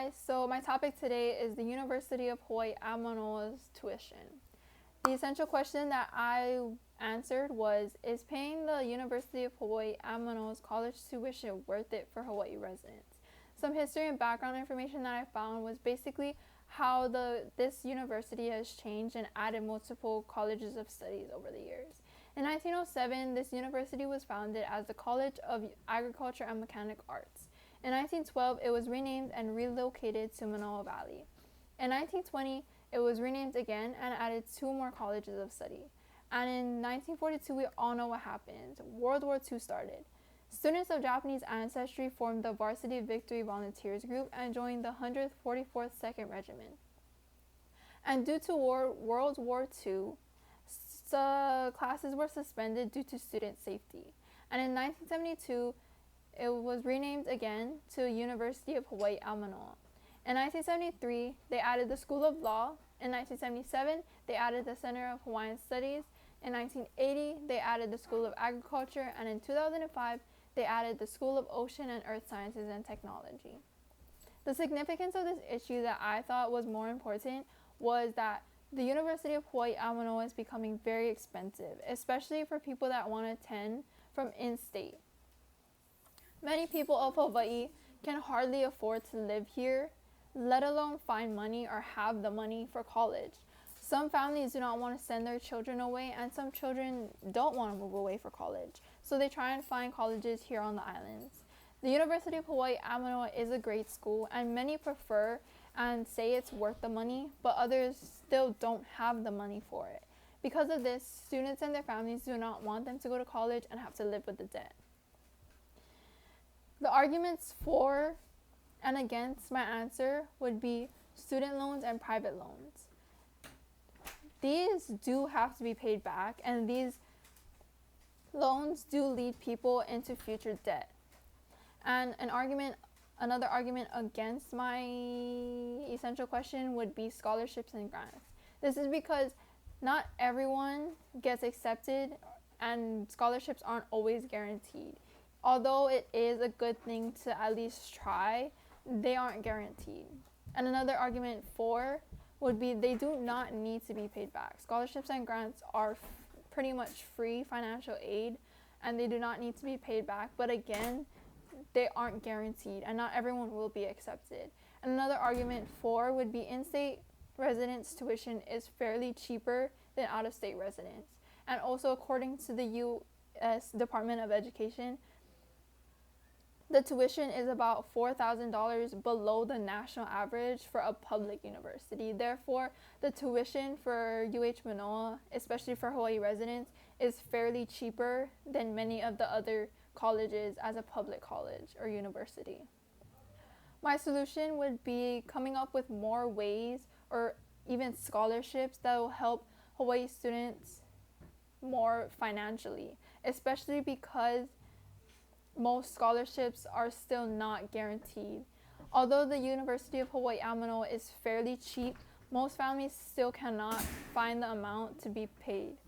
Hi, so my topic today is the University of Hawaii at Manoa's tuition. The essential question that I answered was, is paying the University of Hawaii at Manoa's college tuition worth it for Hawaii residents? Some history and background information that I found was basically how this university has changed and added multiple colleges of studies over the years. In 1907, this university was founded as the College of Agriculture and Mechanic Arts. In 1912, it was renamed and relocated to Manoa Valley. In 1920, it was renamed again and added 2 more colleges of study. And in 1942, we all know what happened. World War II started. Students of Japanese ancestry formed the Varsity Victory Volunteers Group and joined the 144th 2nd Regiment. And due to World War II, classes were suspended due to student safety. And in 1972, it was renamed again to University of Hawaii at Manoa. In 1973, they added the School of Law. In 1977, they added the Center of Hawaiian Studies. In 1980, they added the School of Agriculture. And in 2005, they added the School of Ocean and Earth Sciences and Technology. The significance of this issue that I thought was more important was that the University of Hawaii at Manoa is becoming very expensive, especially for people that want to attend from in-state. Many people of Hawaii can hardly afford to live here, let alone find money or have the money for college. Some families do not want to send their children away, and some children don't want to move away for college, so they try and find colleges here on the islands. The University of Hawaii at Manoa is a great school, and many prefer and say it's worth the money, but others still don't have the money for it. Because of this, students and their families do not want them to go to college and have to live with the debt. The arguments for and against my answer would be student loans and private loans. These do have to be paid back, and these loans do lead people into future debt. And another argument against my essential question would be scholarships and grants. This is because not everyone gets accepted, and scholarships aren't always guaranteed. Although it is a good thing to at least try, they aren't guaranteed. And another argument for would be they do not need to be paid back. Scholarships and grants are pretty much free financial aid, and they do not need to be paid back. But again, they aren't guaranteed, and not everyone will be accepted. And another argument for would be in-state residents' tuition is fairly cheaper than out-of-state residents. And also, according to the U.S. Department of Education, the tuition is about $4,000 below the national average for a public university. Therefore, the tuition for UH Manoa, especially for Hawaii residents, is fairly cheaper than many of the other colleges as a public college or university. My solution would be coming up with more ways or even scholarships that will help Hawaii students more financially, especially because most scholarships are still not guaranteed. Although the University of Hawaii at Manoa is fairly cheap, most families still cannot find the amount to be paid,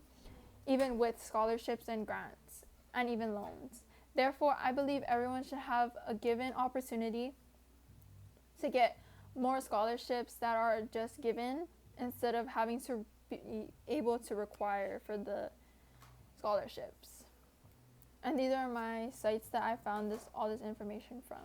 even with scholarships and grants, and even loans. Therefore, I believe everyone should have a given opportunity to get more scholarships that are just given instead of having to be able to require for the scholarships. And these are my sites that I found all this information from.